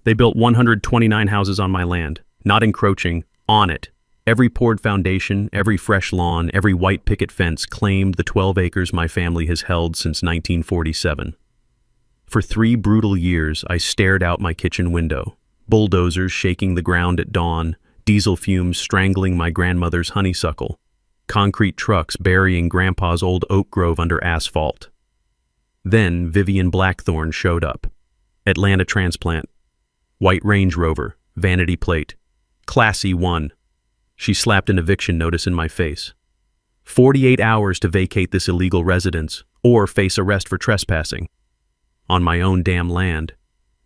They built 129 houses on my land, not encroaching, on it. Every poured foundation, every fresh lawn, every white picket fence claimed the 12 acres my family has held since 1947. For 3 brutal years, I stared out my kitchen window, bulldozers shaking the ground at dawn, diesel fumes strangling my grandmother's honeysuckle, concrete trucks burying Grandpa's old oak grove under asphalt. Then Vivian Blackthorne showed up. Atlanta transplant. White Range Rover, vanity plate. Classy 1. She slapped an eviction notice in my face. 48 hours to vacate this illegal residence, or face arrest for trespassing. On my own damn land.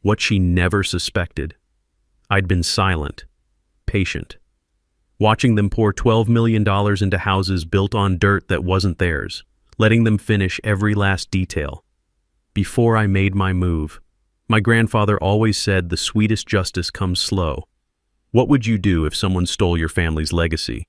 What she never suspected. I'd been silent, patient, watching them pour $12 million into houses built on dirt that wasn't theirs, letting them finish every last detail. Before I made my move, my grandfather always said the sweetest justice comes slow. What would you do if someone stole your family's legacy?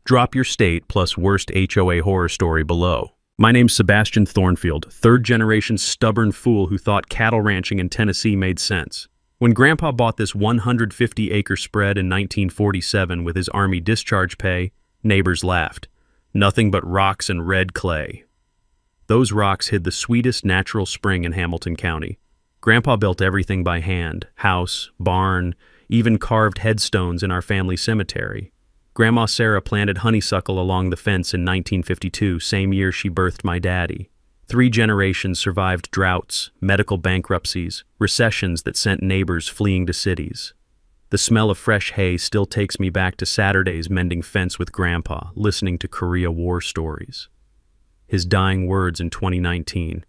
Drop your state plus worst HOA horror story below. My name's Sebastian Thornfield, 3rd-generation stubborn fool who thought cattle ranching in Tennessee made sense. When Grandpa bought this 150-acre spread in 1947 with his Army discharge pay, neighbors laughed. Nothing but rocks and red clay. Those rocks hid the sweetest natural spring in Hamilton County. Grandpa built everything by hand, house, barn, even carved headstones in our family cemetery. Grandma Sarah planted honeysuckle along the fence in 1952, same year she birthed my daddy. 3 generations survived droughts, medical bankruptcies, recessions that sent neighbors fleeing to cities. The smell of fresh hay still takes me back to Saturdays mending fence with Grandpa, listening to Korea War stories. His dying words in 2019,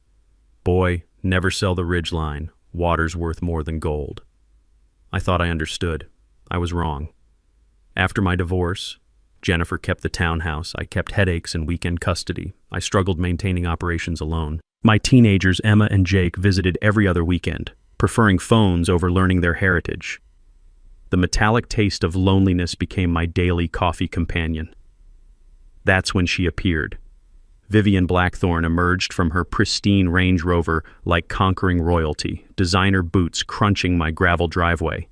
"Boy, never sell the ridgeline. Water's worth more than gold." I thought I understood. I was wrong. After my divorce, Jennifer kept the townhouse. I kept headaches and weekend custody. I struggled maintaining operations alone. My teenagers, Emma and Jake, visited every other weekend, preferring phones over learning their heritage. The metallic taste of loneliness became my daily coffee companion. That's when she appeared. Vivian Blackthorne emerged from her pristine Range Rover like conquering royalty, designer boots crunching my gravel driveway.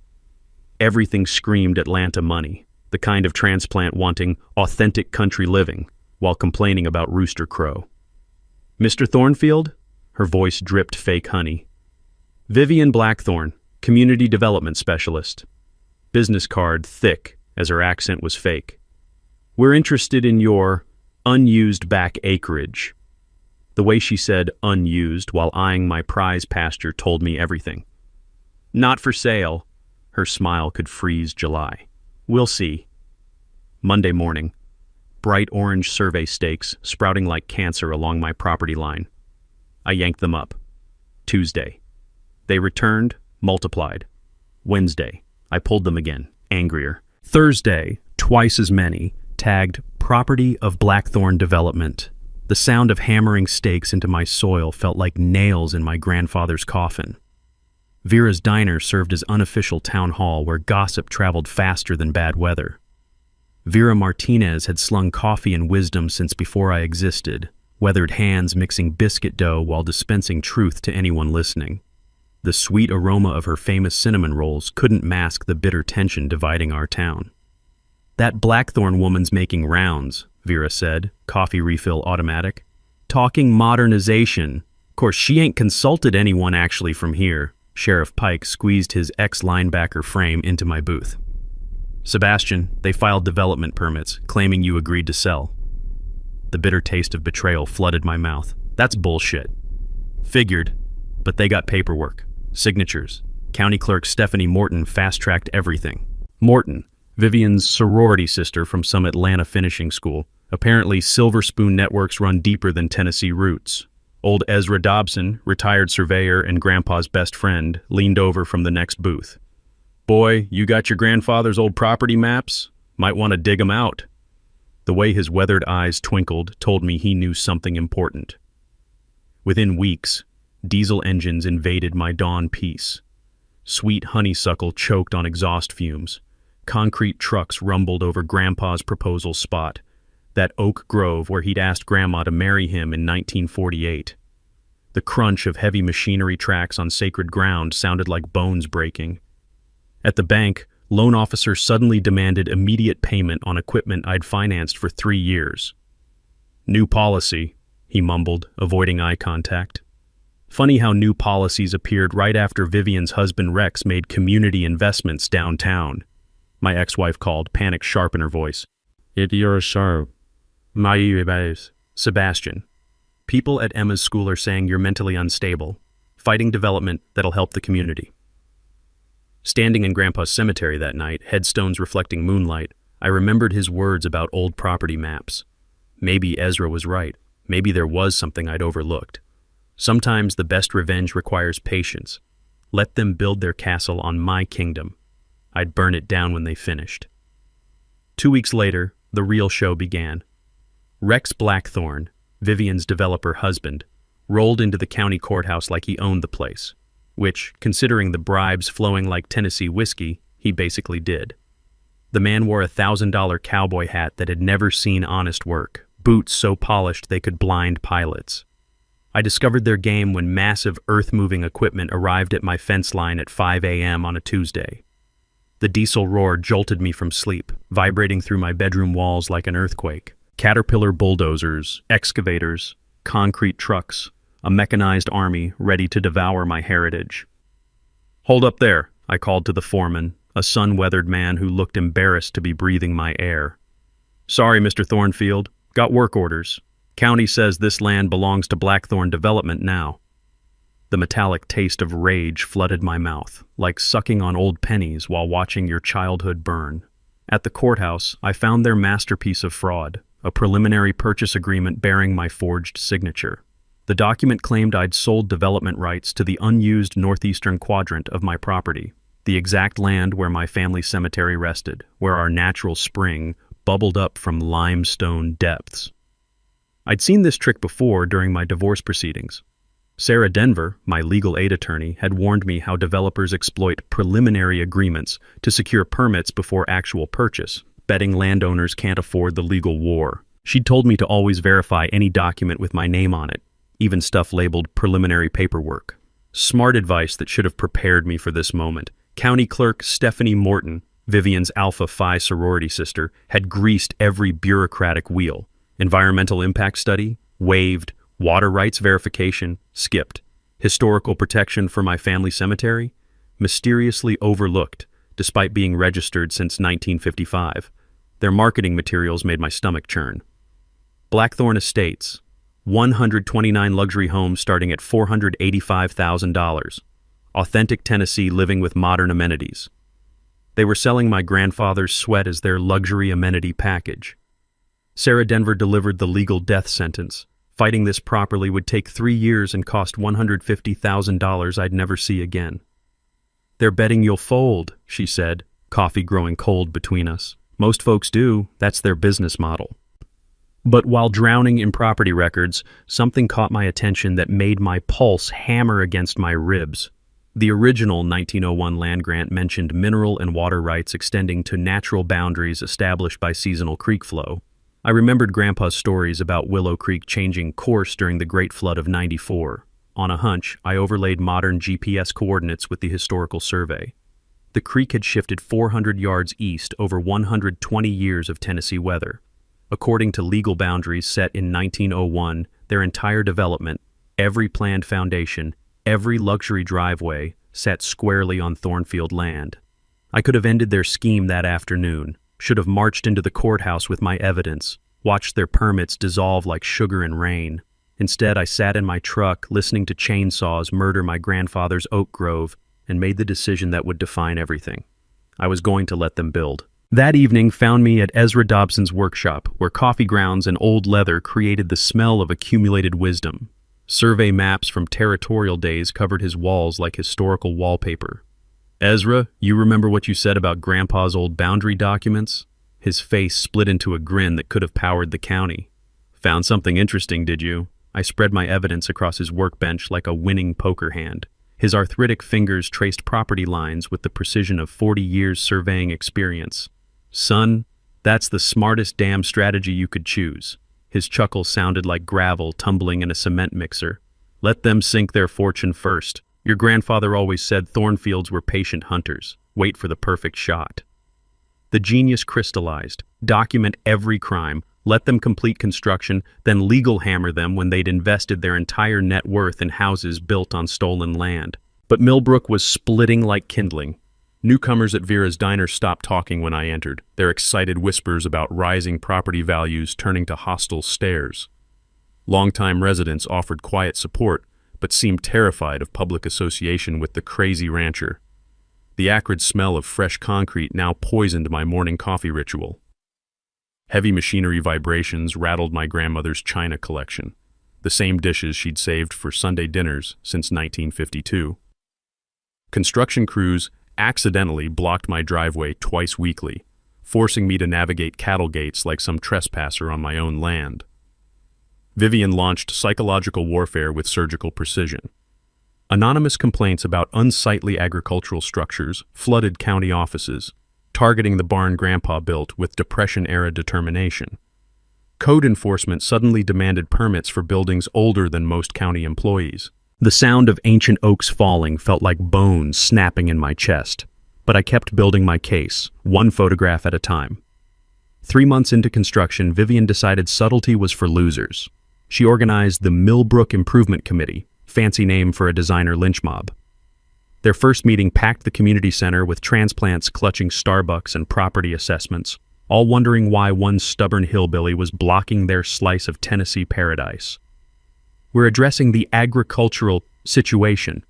Everything screamed Atlanta money, the kind of transplant wanting authentic country living while complaining about rooster crow. "Mr. Thornfield?" Her voice dripped fake honey. "Vivian Blackthorne, Community Development Specialist." Business card thick, as her accent was fake. "We're interested in your unused back acreage." The way she said unused while eyeing my prize pasture told me everything. "Not for sale." Her smile could freeze July. "We'll see." Monday morning. Bright orange survey stakes sprouting like cancer along my property line. I yanked them up. Tuesday. They returned, multiplied. Wednesday. I pulled them again, angrier. Thursday, twice as many, tagged "Property of Blackthorne Development." The sound of hammering stakes into my soil felt like nails in my grandfather's coffin. Vera's Diner served as unofficial town hall where gossip traveled faster than bad weather. Vera Martinez had slung coffee and wisdom since before I existed, weathered hands mixing biscuit dough while dispensing truth to anyone listening. The sweet aroma of her famous cinnamon rolls couldn't mask the bitter tension dividing our town. "That Blackthorne woman's making rounds," Vera said, coffee refill automatic. "Talking modernization. Course, she ain't consulted anyone actually from here." Sheriff Pike squeezed his ex-linebacker frame into my booth. "Sebastian, they filed development permits, claiming you agreed to sell." The bitter taste of betrayal flooded my mouth. "That's bullshit." "Figured, but they got paperwork, signatures. County Clerk Stephanie Morton fast-tracked everything." Morton, Vivian's sorority sister from some Atlanta finishing school. Apparently, Silver Spoon networks run deeper than Tennessee roots. Old Ezra Dobson, retired surveyor and Grandpa's best friend, leaned over from the next booth. "Boy, you got your grandfather's old property maps? Might want to dig 'em out." The way his weathered eyes twinkled told me he knew something important. Within weeks, diesel engines invaded my dawn peace. Sweet honeysuckle choked on exhaust fumes. Concrete trucks rumbled over Grandpa's proposal spot, that oak grove where he'd asked Grandma to marry him in 1948. The crunch of heavy machinery tracks on sacred ground sounded like bones breaking. At the bank, loan officer suddenly demanded immediate payment on equipment I'd financed for 3 years. "New policy," he mumbled, avoiding eye contact. Funny how new policies appeared right after Vivian's husband Rex made community investments downtown. My ex-wife called, panic sharp in her voice. "It your sharp. Sebastian. People at Emma's school are saying you're mentally unstable, fighting development that'll help the community." Standing in Grandpa's cemetery that night, headstones reflecting moonlight, I remembered his words about old property maps. Maybe Ezra was right. Maybe there was something I'd overlooked. Sometimes the best revenge requires patience. Let them build their castle on my kingdom. I'd burn it down when they finished. 2 weeks later, the real show began. Rex Blackthorne, Vivian's developer husband, rolled into the county courthouse like he owned the place, which, considering the bribes flowing like Tennessee whiskey, he basically did. The man wore a $1,000 cowboy hat that had never seen honest work, boots so polished they could blind pilots. I discovered their game when massive earth-moving equipment arrived at my fence line at 5 a.m. on a Tuesday. The diesel roar jolted me from sleep, vibrating through my bedroom walls like an earthquake. Caterpillar bulldozers, excavators, concrete trucks, a mechanized army ready to devour my heritage. "Hold up there," I called to the foreman, a sun-weathered man who looked embarrassed to be breathing my air. "Sorry, Mr. Thornfield. Got work orders. County says this land belongs to Blackthorne Development now." The metallic taste of rage flooded my mouth, like sucking on old pennies while watching your childhood burn. At the courthouse, I found their masterpiece of fraud, a preliminary purchase agreement bearing my forged signature. The document claimed I'd sold development rights to the unused northeastern quadrant of my property, the exact land where my family cemetery rested, where our natural spring bubbled up from limestone depths. I'd seen this trick before during my divorce proceedings. Sarah Denver, my legal aid attorney, had warned me how developers exploit preliminary agreements to secure permits before actual purchase, betting landowners can't afford the legal war. She'd told me to always verify any document with my name on it, even stuff labeled preliminary paperwork. Smart advice that should have prepared me for this moment. County Clerk Stephanie Morton, Vivian's Alpha Phi sorority sister, had greased every bureaucratic wheel. Environmental impact study, waived. Water rights verification, skipped. Historical protection for my family cemetery, mysteriously overlooked, despite being registered since 1955. Their marketing materials made my stomach churn. Blackthorne Estates, 129 luxury homes starting at $485,000. Authentic Tennessee living with modern amenities. They were selling my grandfather's sweat as their luxury amenity package. Sarah Denver delivered the legal death sentence. Fighting this properly would take 3 years and cost $150,000 I'd never see again. "They're betting you'll fold," she said, coffee growing cold between us. "Most folks do. That's their business model." But while drowning in property records, something caught my attention that made my pulse hammer against my ribs. The original 1901 land grant mentioned mineral and water rights extending to natural boundaries established by seasonal creek flow. I remembered Grandpa's stories about Willow Creek changing course during the Great Flood of '94. On a hunch, I overlaid modern GPS coordinates with the historical survey. The creek had shifted 400 yards east over 120 years of Tennessee weather. According to legal boundaries set in 1901, their entire development, every planned foundation, every luxury driveway, sat squarely on Thornfield land. I could have ended their scheme that afternoon. Should have marched into the courthouse with my evidence, watched their permits dissolve like sugar in rain. Instead, I sat in my truck, listening to chainsaws murder my grandfather's oak grove, and made the decision that would define everything. I was going to let them build. That evening found me at Ezra Dobson's workshop, where coffee grounds and old leather created the smell of accumulated wisdom. Survey maps from territorial days covered his walls like historical wallpaper. "Ezra, you remember what you said about Grandpa's old boundary documents?" His face split into a grin that could have powered the county. "Found something interesting, did you?" I spread my evidence across his workbench like a winning poker hand. His arthritic fingers traced property lines with the precision of 40 years surveying experience. "Son, that's the smartest damn strategy you could choose." His chuckle sounded like gravel tumbling in a cement mixer. "Let them sink their fortune first. Your grandfather always said Thornfields were patient hunters. wait for the perfect shot. The genius crystallized. Document every crime, let them complete construction, then legal hammer them when they'd invested their entire net worth in houses built on stolen land. But Millbrook was splitting like kindling. Newcomers at Vera's Diner stopped talking when I entered, their excited whispers about rising property values turning to hostile stares. Longtime residents offered quiet support, but seemed terrified of public association with the crazy rancher. The acrid smell of fresh concrete now poisoned my morning coffee ritual. Heavy machinery vibrations rattled my grandmother's china collection, the same dishes she'd saved for Sunday dinners since 1952. Construction crews accidentally blocked my driveway twice weekly, forcing me to navigate cattle gates like some trespasser on my own land. Vivian launched psychological warfare with surgical precision. Anonymous complaints about unsightly agricultural structures flooded county offices, targeting the barn Grandpa built with Depression-era determination. Code enforcement suddenly demanded permits for buildings older than most county employees. The sound of ancient oaks falling felt like bones snapping in my chest, but I kept building my case, one photograph at a time. 3 months into construction, Vivian decided subtlety was for losers. She organized the Millbrook Improvement Committee, fancy name for a designer lynch mob. Their first meeting packed the community center with transplants clutching Starbucks and property assessments, all wondering why one stubborn hillbilly was blocking their slice of Tennessee paradise. We're addressing the agricultural situation,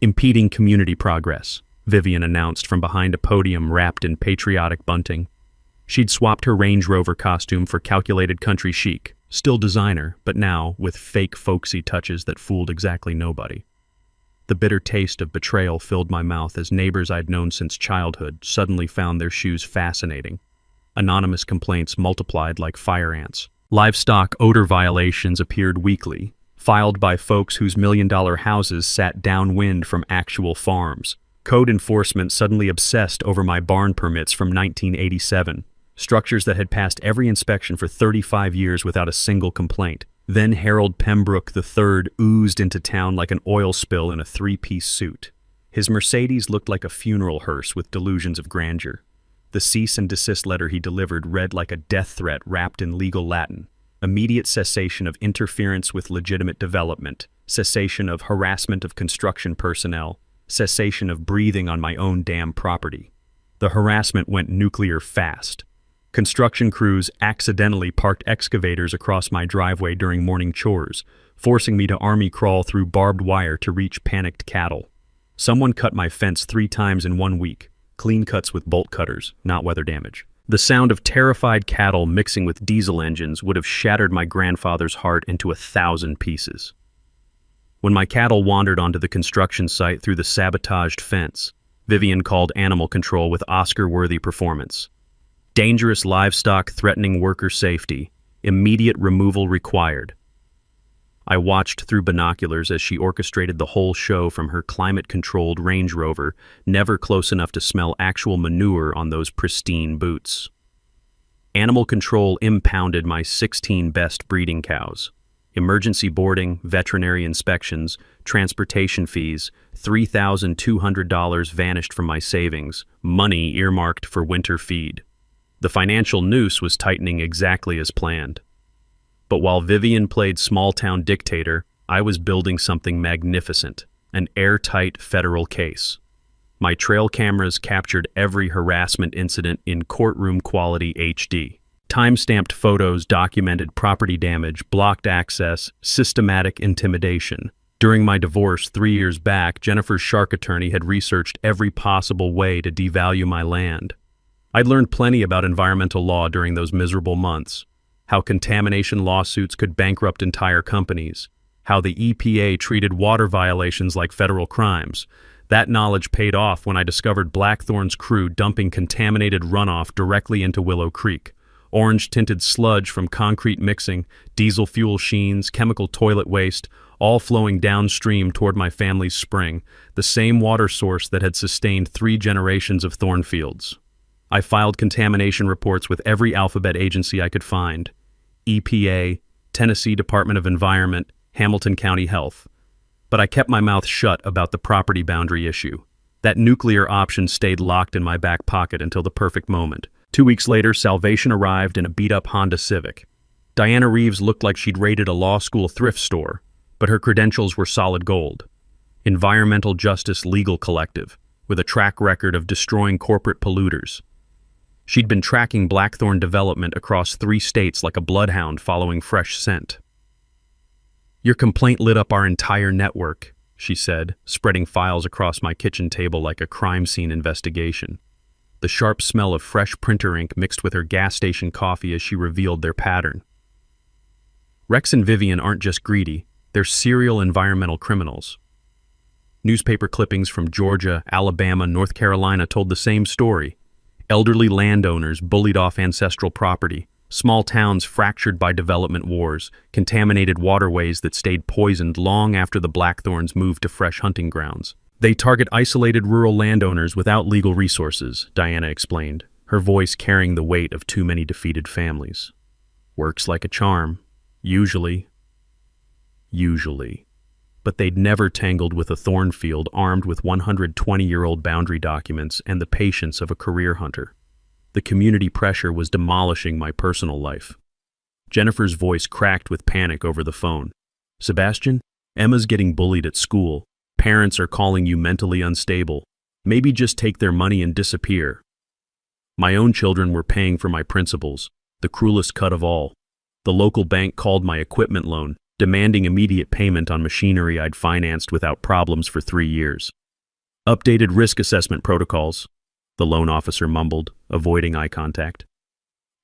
impeding community progress, Vivian announced from behind a podium wrapped in patriotic bunting. She'd swapped her Range Rover costume for calculated country chic, still designer, but now with fake folksy touches that fooled exactly nobody. The bitter taste of betrayal filled my mouth as neighbors I'd known since childhood suddenly found their shoes fascinating. Anonymous complaints multiplied like fire ants. Livestock odor violations appeared weekly, filed by folks whose million-dollar houses sat downwind from actual farms. Code enforcement suddenly obsessed over my barn permits from 1987, structures that had passed every inspection for 35 years without a single complaint. Then Harold Pembroke III oozed into town like an oil spill in a 3-piece suit. His Mercedes looked like a funeral hearse with delusions of grandeur. The cease and desist letter he delivered read like a death threat wrapped in legal Latin. Immediate cessation of interference with legitimate development, cessation of harassment of construction personnel, cessation of breathing on my own damn property. The harassment went nuclear fast. Construction crews accidentally parked excavators across my driveway during morning chores, forcing me to army crawl through barbed wire to reach panicked cattle. Someone cut my fence 3 times in 1 week, clean cuts with bolt cutters, not weather damage. The sound of terrified cattle mixing with diesel engines would have shattered my grandfather's heart into 1,000 pieces. When my cattle wandered onto the construction site through the sabotaged fence, Vivian called animal control with Oscar-worthy performance. Dangerous livestock threatening worker safety, immediate removal required. I watched through binoculars as she orchestrated the whole show from her climate-controlled Range Rover, never close enough to smell actual manure on those pristine boots. Animal control impounded my 16 best breeding cows. Emergency boarding, veterinary inspections, transportation fees, $3,200 vanished from my savings, money earmarked for winter feed. The financial noose was tightening exactly as planned. But while Vivian played small-town dictator, I was building something magnificent, an airtight federal case. My trail cameras captured every harassment incident in courtroom-quality HD. Time-stamped photos documented property damage, blocked access, systematic intimidation. During my divorce 3 years back, Jennifer's shark attorney had researched every possible way to devalue my land. I'd learned plenty about environmental law during those miserable months, how contamination lawsuits could bankrupt entire companies, how the EPA treated water violations like federal crimes. That knowledge paid off when I discovered Blackthorn's crew dumping contaminated runoff directly into Willow Creek. Orange-tinted sludge from concrete mixing, diesel fuel sheens, chemical toilet waste, all flowing downstream toward my family's spring, the same water source that had sustained 3 generations of Thornfields. I filed contamination reports with every alphabet agency I could find: EPA, Tennessee Department of Environment, Hamilton County Health. But I kept my mouth shut about the property boundary issue. That nuclear option stayed locked in my back pocket until the perfect moment. 2 weeks later, salvation arrived in a beat-up Honda Civic. Diana Reeves looked like she'd raided a law school thrift store, but her credentials were solid gold. Environmental Justice Legal Collective, with a track record of destroying corporate polluters. She'd been tracking blackthorn development across 3 states like a bloodhound following fresh scent. "Your complaint lit up our entire network," she said, spreading files across my kitchen table like a crime scene investigation. The sharp smell of fresh printer ink mixed with her gas station coffee as she revealed their pattern. Rex and Vivian aren't just greedy, they're serial environmental criminals. Newspaper clippings from Georgia, Alabama, North Carolina told the same story. Elderly landowners bullied off ancestral property, small towns fractured by development wars, contaminated waterways that stayed poisoned long after the blackthorns moved to fresh hunting grounds. They target isolated rural landowners without legal resources, Diana explained, her voice carrying the weight of too many defeated families. Works like a charm. Usually. But they'd never tangled with a thornfield armed with 120-year-old boundary documents and the patience of a career hunter. The community pressure was demolishing my personal life. Jennifer's voice cracked with panic over the phone. "Sebastian, Emma's getting bullied at school. Parents are calling you mentally unstable. Maybe just take their money and disappear." My own children were paying for my principals, the cruelest cut of all. The local bank called my equipment loan, demanding immediate payment on machinery I'd financed without problems for 3 years. "Updated risk assessment protocols," the loan officer mumbled, avoiding eye contact.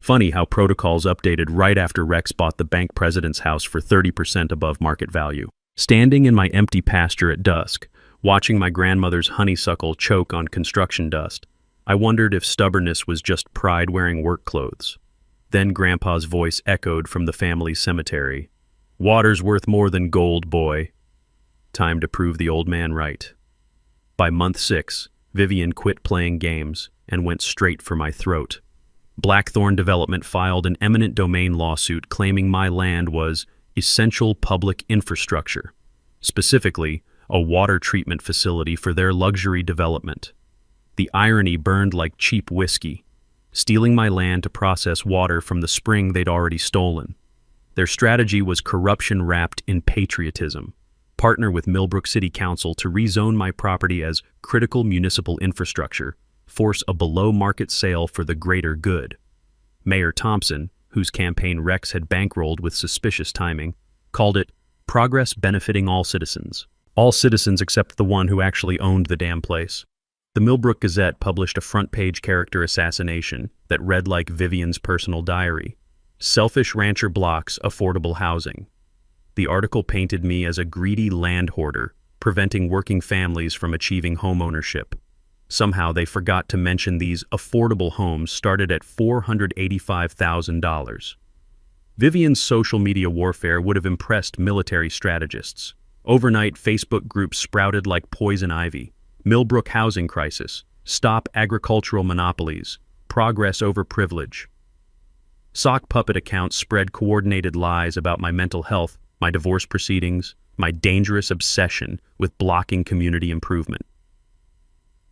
Funny how protocols updated right after Rex bought the bank president's house for 30% above market value. Standing in my empty pasture at dusk, watching my grandmother's honeysuckle choke on construction dust, I wondered if stubbornness was just pride wearing work clothes. Then Grandpa's voice echoed from the family cemetery. "Water's worth more than gold, boy." Time to prove the old man right. By month 6, Vivian quit playing games and went straight for my throat. Blackthorn Development filed an eminent domain lawsuit claiming my land was essential public infrastructure, specifically a water treatment facility for their luxury development. The irony burned like cheap whiskey, stealing my land to process water from the spring they'd already stolen. Their strategy was corruption wrapped in patriotism. Partner with Millbrook City Council to rezone my property as critical municipal infrastructure, force a below-market sale for the greater good. Mayor Thompson, whose campaign Rex had bankrolled with suspicious timing, called it progress benefiting all citizens. All citizens except the one who actually owned the damn place. The Millbrook Gazette published a front-page character assassination that read like Vivian's personal diary. "Selfish rancher blocks affordable housing." The article painted me as a greedy land hoarder, preventing working families from achieving homeownership. Somehow they forgot to mention these affordable homes started at $485,000. Vivian's social media warfare would have impressed military strategists. Overnight, Facebook groups sprouted like poison ivy. Millbrook housing crisis, stop agricultural monopolies, progress over privilege. Sock puppet accounts spread coordinated lies about my mental health, my divorce proceedings, my dangerous obsession with blocking community improvement.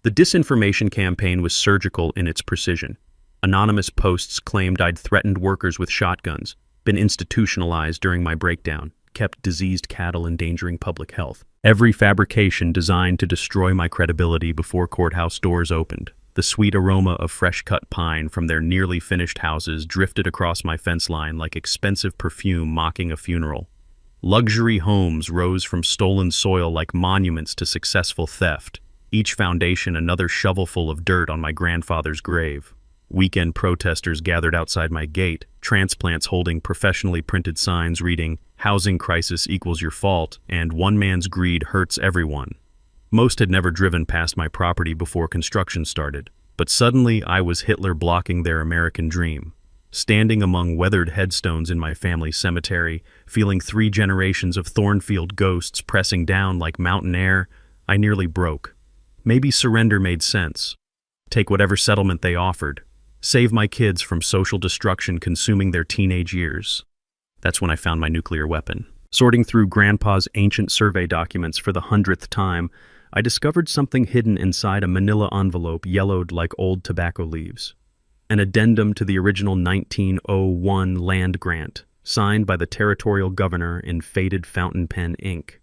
The disinformation campaign was surgical in its precision. Anonymous posts claimed I'd threatened workers with shotguns, been institutionalized during my breakdown, kept diseased cattle endangering public health. Every fabrication designed to destroy my credibility before courthouse doors opened. The sweet aroma of fresh-cut pine from their nearly finished houses drifted across my fence line like expensive perfume mocking a funeral. Luxury homes rose from stolen soil like monuments to successful theft, each foundation another shovelful of dirt on my grandfather's grave. Weekend protesters gathered outside my gate, transplants holding professionally printed signs reading, "Housing crisis equals your fault," and "One man's greed hurts everyone." Most had never driven past my property before construction started, but suddenly I was Hitler blocking their American dream. Standing among weathered headstones in my family cemetery, feeling 3 generations of Thornfield ghosts pressing down like mountain air, I nearly broke. Maybe surrender made sense. Take whatever settlement they offered. Save my kids from social destruction consuming their teenage years. That's when I found my nuclear weapon. Sorting through Grandpa's ancient survey documents for the 100th time, I discovered something hidden inside a manila envelope yellowed like old tobacco leaves. An addendum to the original 1901 land grant, signed by the territorial governor in faded fountain pen ink,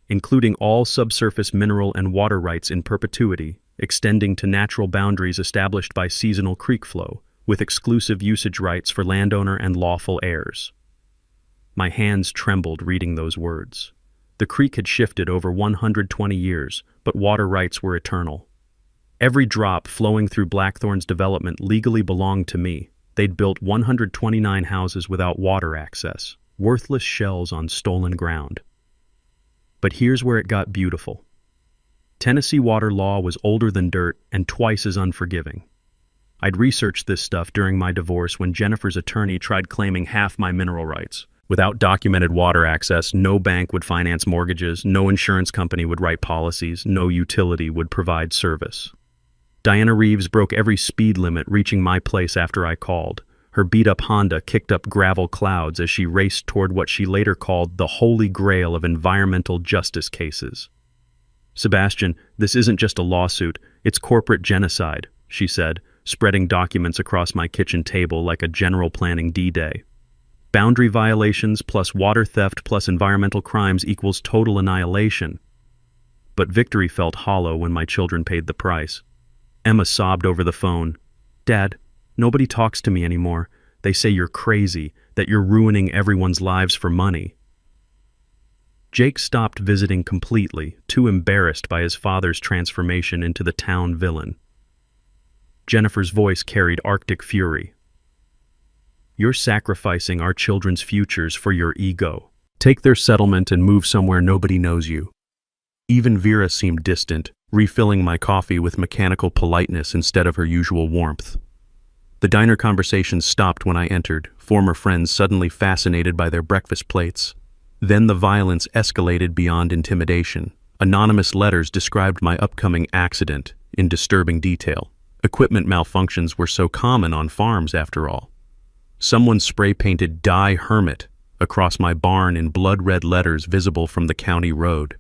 including all subsurface mineral and water rights in perpetuity, extending to natural boundaries established by seasonal creek flow, with exclusive usage rights for landowner and lawful heirs. My hands trembled reading those words. The creek had shifted over 120 years, but water rights were eternal. Every drop flowing through Blackthorn's development legally belonged to me. They'd built 129 houses without water access, worthless shells on stolen ground. But here's where it got beautiful. Tennessee water law was older than dirt and twice as unforgiving. I'd researched this stuff during my divorce when Jennifer's attorney tried claiming half my mineral rights. Without documented water access, no bank would finance mortgages, no insurance company would write policies, no utility would provide service. Diana Reeves broke every speed limit reaching my place after I called. Her beat-up Honda kicked up gravel clouds as she raced toward what she later called the holy grail of environmental justice cases. "Sebastian, this isn't just a lawsuit, it's corporate genocide," she said, spreading documents across my kitchen table like a general planning D-Day. "Boundary violations plus water theft plus environmental crimes equals total annihilation." But victory felt hollow when my children paid the price. Emma sobbed over the phone. "Dad, nobody talks to me anymore. They say you're crazy, that you're ruining everyone's lives for money." Jake stopped visiting completely, too embarrassed by his father's transformation into the town villain. Jennifer's voice carried Arctic fury. "You're sacrificing our children's futures for your ego. Take their settlement and move somewhere nobody knows you." Even Vera seemed distant, refilling my coffee with mechanical politeness instead of her usual warmth. The diner conversation stopped when I entered, former friends suddenly fascinated by their breakfast plates. Then the violence escalated beyond intimidation. Anonymous letters described my upcoming accident in disturbing detail. Equipment malfunctions were so common on farms after all. Someone spray-painted "Die Hermit" across my barn in blood-red letters visible from the county road.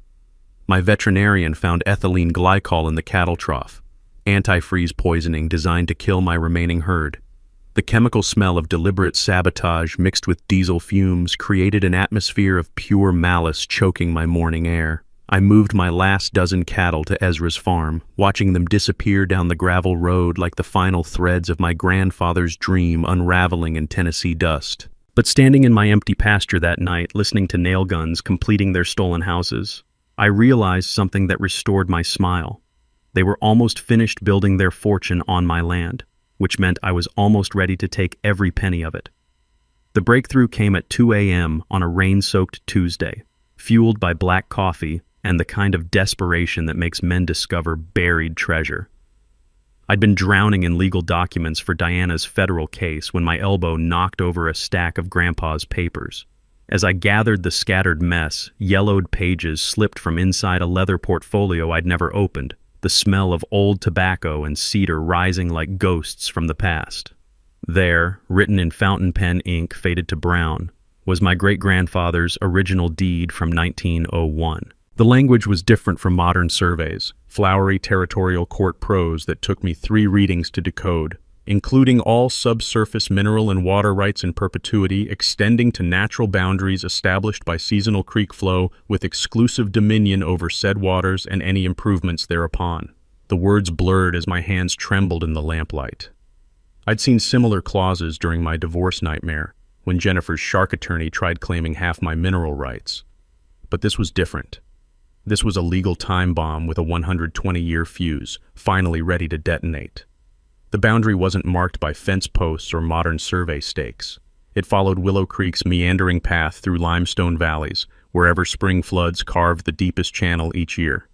My veterinarian found ethylene glycol in the cattle trough, antifreeze poisoning designed to kill my remaining herd. The chemical smell of deliberate sabotage mixed with diesel fumes created an atmosphere of pure malice choking my morning air. I moved my last dozen cattle to Ezra's farm, watching them disappear down the gravel road like the final threads of my grandfather's dream unraveling in Tennessee dust. But standing in my empty pasture that night, listening to nail guns completing their stolen houses, I realized something that restored my smile. They were almost finished building their fortune on my land, which meant I was almost ready to take every penny of it. The breakthrough came at 2 a.m. on a rain-soaked Tuesday, fueled by black coffee and the kind of desperation that makes men discover buried treasure. I'd been drowning in legal documents for Diana's federal case when my elbow knocked over a stack of Grandpa's papers. As I gathered the scattered mess, yellowed pages slipped from inside a leather portfolio I'd never opened, the smell of old tobacco and cedar rising like ghosts from the past. There, written in fountain pen ink faded to brown, was my great-grandfather's original deed from 1901. The language was different from modern surveys, flowery territorial court prose that took me 3 readings to decode, including all subsurface mineral and water rights in perpetuity extending to natural boundaries established by seasonal creek flow with exclusive dominion over said waters and any improvements thereupon. The words blurred as my hands trembled in the lamplight. I'd seen similar clauses during my divorce nightmare, when Jennifer's shark attorney tried claiming half my mineral rights. But this was different. This was a legal time bomb with a 120-year fuse, finally ready to detonate. The boundary wasn't marked by fence posts or modern survey stakes. It followed Willow Creek's meandering path through limestone valleys, wherever spring floods carved the deepest channel each year.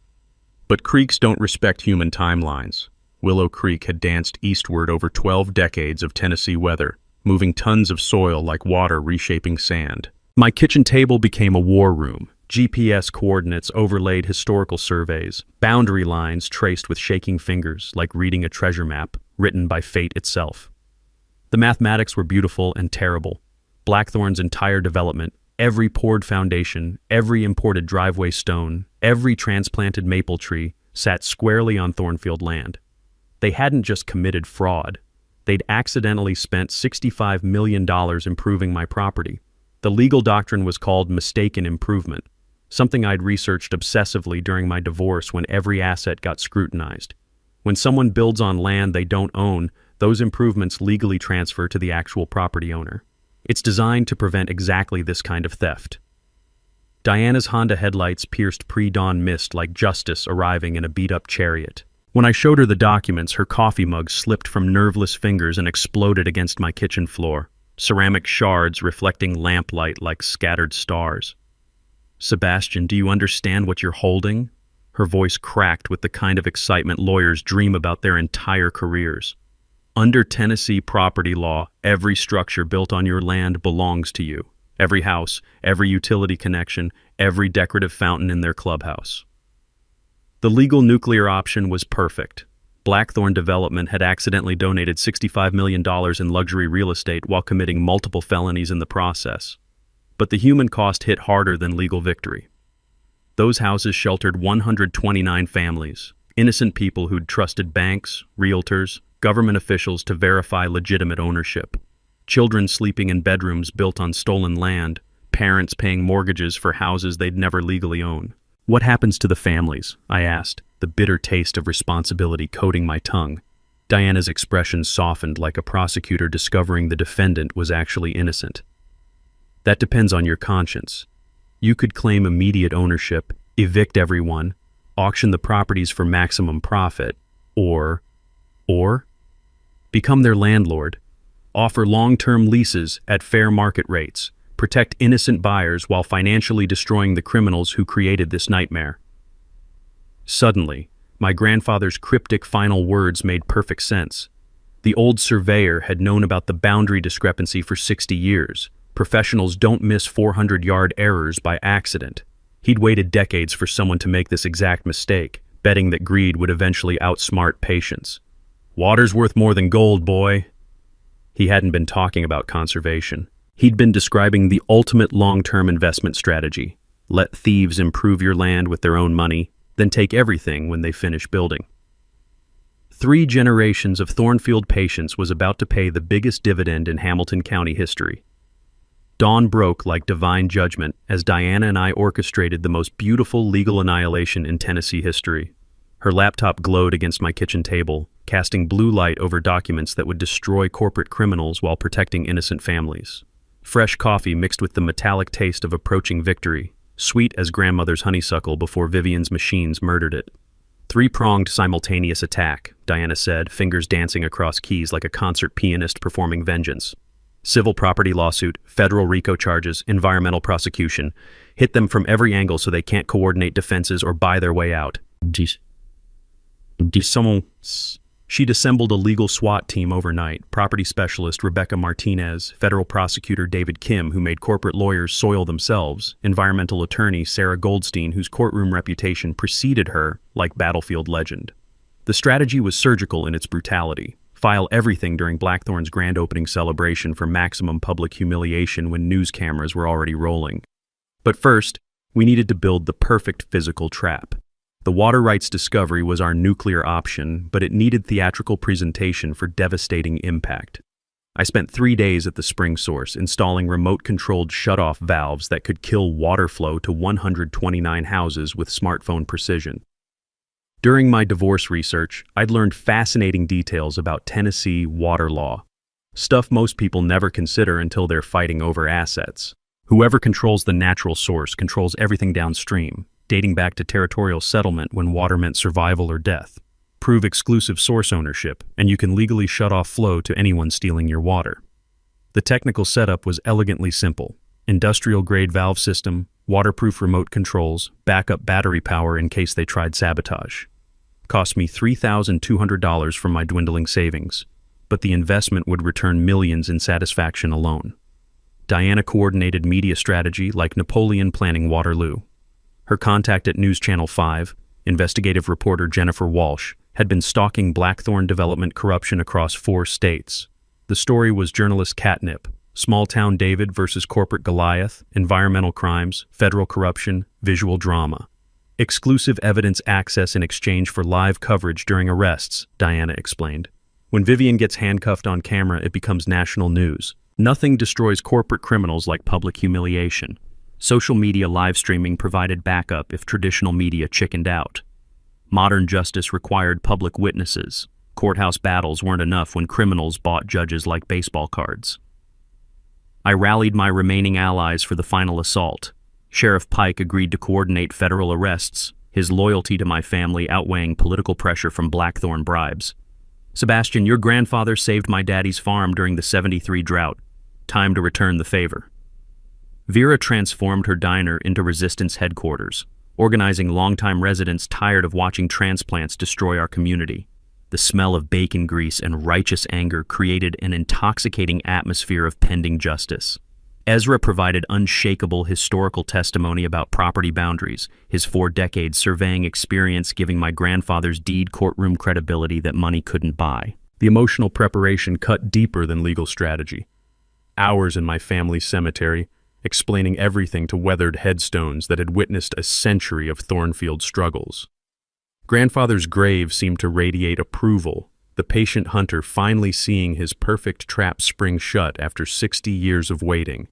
But creeks don't respect human timelines. Willow Creek had danced eastward over 12 decades of Tennessee weather, moving tons of soil like water reshaping sand. My kitchen table became a war room. GPS coordinates overlaid historical surveys, boundary lines traced with shaking fingers like reading a treasure map written by fate itself. The mathematics were beautiful and terrible. Blackthorn's entire development, Every poured foundation, every imported driveway stone, every transplanted maple tree sat squarely on Thornfield land. They hadn't just committed fraud. They'd accidentally spent $65 million improving my property. The legal doctrine was called mistaken improvement, something I'd researched obsessively during my divorce when every asset got scrutinized. When someone builds on land they don't own, those improvements legally transfer to the actual property owner. It's designed to prevent exactly this kind of theft. Diana's Honda headlights pierced pre-dawn mist like justice arriving in a beat-up chariot. When I showed her the documents, her coffee mug slipped from nerveless fingers and exploded against my kitchen floor, ceramic shards reflecting lamplight like scattered stars. "Sebastian, do you understand what you're holding?" Her voice cracked with the kind of excitement lawyers dream about their entire careers. "Under Tennessee property law, every structure built on your land belongs to you. Every house, every utility connection, every decorative fountain in their clubhouse." The legal nuclear option was perfect. Blackthorn Development had accidentally donated $65 million in luxury real estate while committing multiple felonies in the process. But the human cost hit harder than legal victory. Those houses sheltered 129 families, innocent people who'd trusted banks, realtors, government officials to verify legitimate ownership. Children sleeping in bedrooms built on stolen land, parents paying mortgages for houses they'd never legally own. "What happens to the families?" I asked, the bitter taste of responsibility coating my tongue. Diana's expression softened like a prosecutor discovering the defendant was actually innocent. "That depends on your conscience. You could claim immediate ownership, evict everyone, auction the properties for maximum profit, or become their landlord, offer long-term leases at fair market rates, protect innocent buyers while financially destroying the criminals who created this nightmare." Suddenly, my grandfather's cryptic final words made perfect sense. The old surveyor had known about the boundary discrepancy for 60 years. Professionals don't miss 400-yard errors by accident. He'd waited decades for someone to make this exact mistake, betting that greed would eventually outsmart patience. "Water's worth more than gold, boy." He hadn't been talking about conservation. He'd been describing the ultimate long-term investment strategy. Let thieves improve your land with their own money, then take everything when they finish building. 3 generations of Thornfield patience was about to pay the biggest dividend in Hamilton County history. Dawn broke like divine judgment as Diana and I orchestrated the most beautiful legal annihilation in Tennessee history. Her laptop glowed against my kitchen table, casting blue light over documents that would destroy corporate criminals while protecting innocent families. Fresh coffee mixed with the metallic taste of approaching victory, sweet as grandmother's honeysuckle before Vivian's machines murdered it. "Three-pronged simultaneous attack," Diana said, fingers dancing across keys like a concert pianist performing vengeance. "Civil property lawsuit, federal RICO charges, environmental prosecution. Hit them from every angle so they can't coordinate defenses or buy their way out." She'd assembled a legal SWAT team overnight, property specialist Rebecca Martinez, federal prosecutor David Kim, who made corporate lawyers soil themselves, environmental attorney Sarah Goldstein, whose courtroom reputation preceded her like battlefield legend. The strategy was surgical in its brutality. File everything during Blackthorn's grand opening celebration for maximum public humiliation when news cameras were already rolling. But first, we needed to build the perfect physical trap. The water rights discovery was our nuclear option, but it needed theatrical presentation for devastating impact. I spent 3 days at the spring source installing remote-controlled shut-off valves that could kill water flow to 129 houses with smartphone precision. During my divorce research, I'd learned fascinating details about Tennessee water law, stuff most people never consider until they're fighting over assets. Whoever controls the natural source controls everything downstream, dating back to territorial settlement when water meant survival or death. Prove exclusive source ownership, and you can legally shut off flow to anyone stealing your water. The technical setup was elegantly simple. Industrial-grade valve system, waterproof remote controls, backup battery power in case they tried sabotage. Cost me $3,200 from my dwindling savings, but the investment would return millions in satisfaction alone. Diana coordinated media strategy like Napoleon planning Waterloo. Her contact at News Channel 5, investigative reporter Jennifer Walsh, had been stalking Blackthorn Development corruption across 4 states. The story was journalist catnip, Small Town David versus Corporate Goliath, environmental crimes, federal corruption, visual drama. Exclusive evidence access in exchange for live coverage during arrests, Diana explained. When Vivian gets handcuffed on camera, it becomes national news. Nothing destroys corporate criminals like public humiliation. Social media live streaming provided backup if traditional media chickened out. Modern justice required public witnesses. Courthouse battles weren't enough when criminals bought judges like baseball cards. I rallied my remaining allies for the final assault. Sheriff Pike agreed to coordinate federal arrests, his loyalty to my family outweighing political pressure from Blackthorn bribes. Sebastian, your grandfather saved my daddy's farm during the '73 drought. Time to return the favor. Vera transformed her diner into resistance headquarters, organizing longtime residents tired of watching transplants destroy our community. The smell of bacon grease and righteous anger created an intoxicating atmosphere of pending justice. Ezra provided unshakable historical testimony about property boundaries, his 4 decades surveying experience giving my grandfather's deed courtroom credibility that money couldn't buy. The emotional preparation cut deeper than legal strategy. Hours in my family's cemetery, explaining everything to weathered headstones that had witnessed a century of Thornfield struggles. Grandfather's grave seemed to radiate approval, the patient hunter finally seeing his perfect trap spring shut after 60 years of waiting.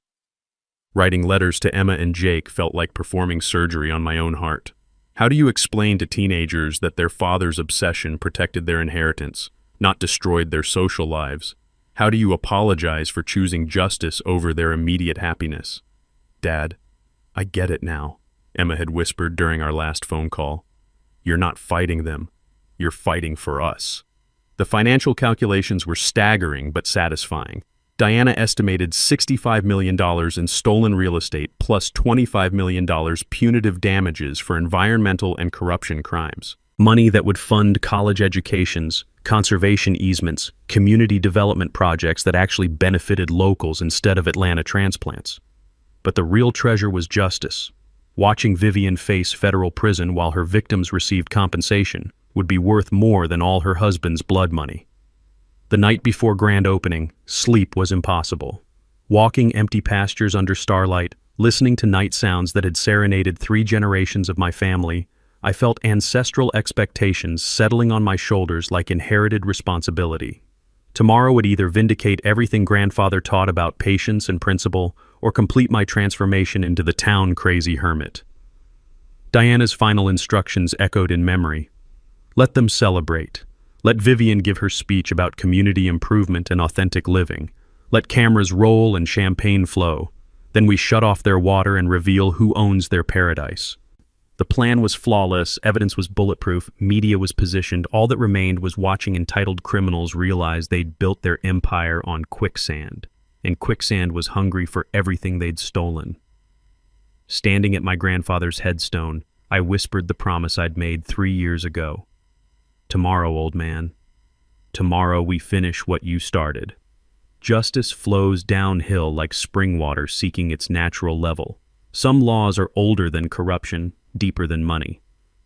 Writing letters to Emma and Jake felt like performing surgery on my own heart. How do you explain to teenagers that their father's obsession protected their inheritance, not destroyed their social lives? How do you apologize for choosing justice over their immediate happiness? Dad, I get it now, Emma had whispered during our last phone call. You're not fighting them. You're fighting for us. The financial calculations were staggering but satisfying. Diana estimated $65 million in stolen real estate plus $25 million punitive damages for environmental and corruption crimes. Money that would fund college educations, conservation easements, community development projects that actually benefited locals instead of Atlanta transplants. But the real treasure was justice. Watching Vivian face federal prison while her victims received compensation would be worth more than all her husband's blood money. The night before grand opening, sleep was impossible. Walking empty pastures under starlight, listening to night sounds that had serenaded 3 generations of my family, I felt ancestral expectations settling on my shoulders like inherited responsibility. Tomorrow would either vindicate everything grandfather taught about patience and principle, or complete my transformation into the town-crazy hermit. Diana's final instructions echoed in memory. Let them celebrate. Let Vivian give her speech about community improvement and authentic living. Let cameras roll and champagne flow. Then we shut off their water and reveal who owns their paradise. The plan was flawless, evidence was bulletproof, media was positioned. All that remained was watching entitled criminals realize they'd built their empire on quicksand. And quicksand was hungry for everything they'd stolen. Standing at my grandfather's headstone, I whispered the promise I'd made 3 years ago. Tomorrow, old man. Tomorrow we finish what you started. Justice flows downhill like spring water seeking its natural level. Some laws are older than corruption, deeper than money.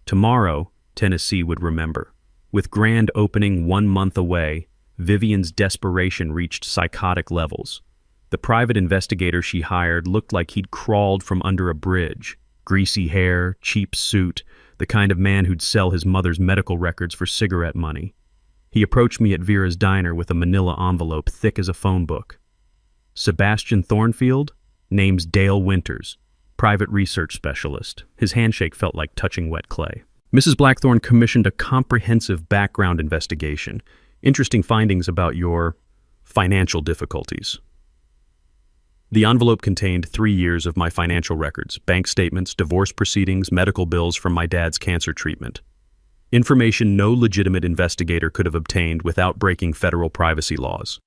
Tomorrow, Tennessee would remember. With grand opening 1 month away, Vivian's desperation reached psychotic levels. The private investigator she hired looked like he'd crawled from under a bridge. Greasy hair, cheap suit, the kind of man who'd sell his mother's medical records for cigarette money. He approached me at Vera's diner with a manila envelope thick as a phone book. Sebastian Thornfield? Name's Dale Winters, private research specialist. His handshake felt like touching wet clay. Mrs. Blackthorn commissioned a comprehensive background investigation. Interesting findings about your financial difficulties. The envelope contained 3 years of my financial records, bank statements, divorce proceedings, medical bills from my dad's cancer treatment. Information no legitimate investigator could have obtained without breaking federal privacy laws.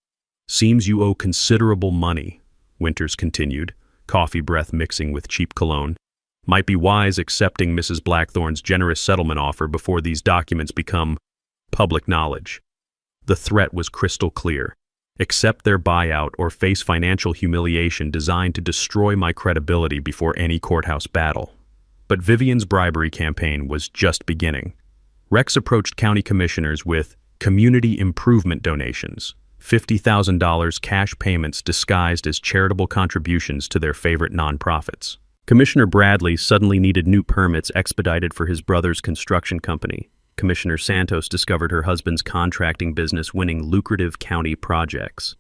Seems you owe considerable money, Winters continued, coffee breath mixing with cheap cologne. Might be wise accepting Mrs. Blackthorn's generous settlement offer before these documents become public knowledge. The threat was crystal clear. Accept their buyout or face financial humiliation designed to destroy my credibility before any courthouse battle. But Vivian's bribery campaign was just beginning. Rex approached county commissioners with community improvement donations, $50,000 cash payments disguised as charitable contributions to their favorite nonprofits. Commissioner Bradley suddenly needed new permits expedited for his brother's construction company. Commissioner Santos discovered her husband's contracting business winning lucrative county projects.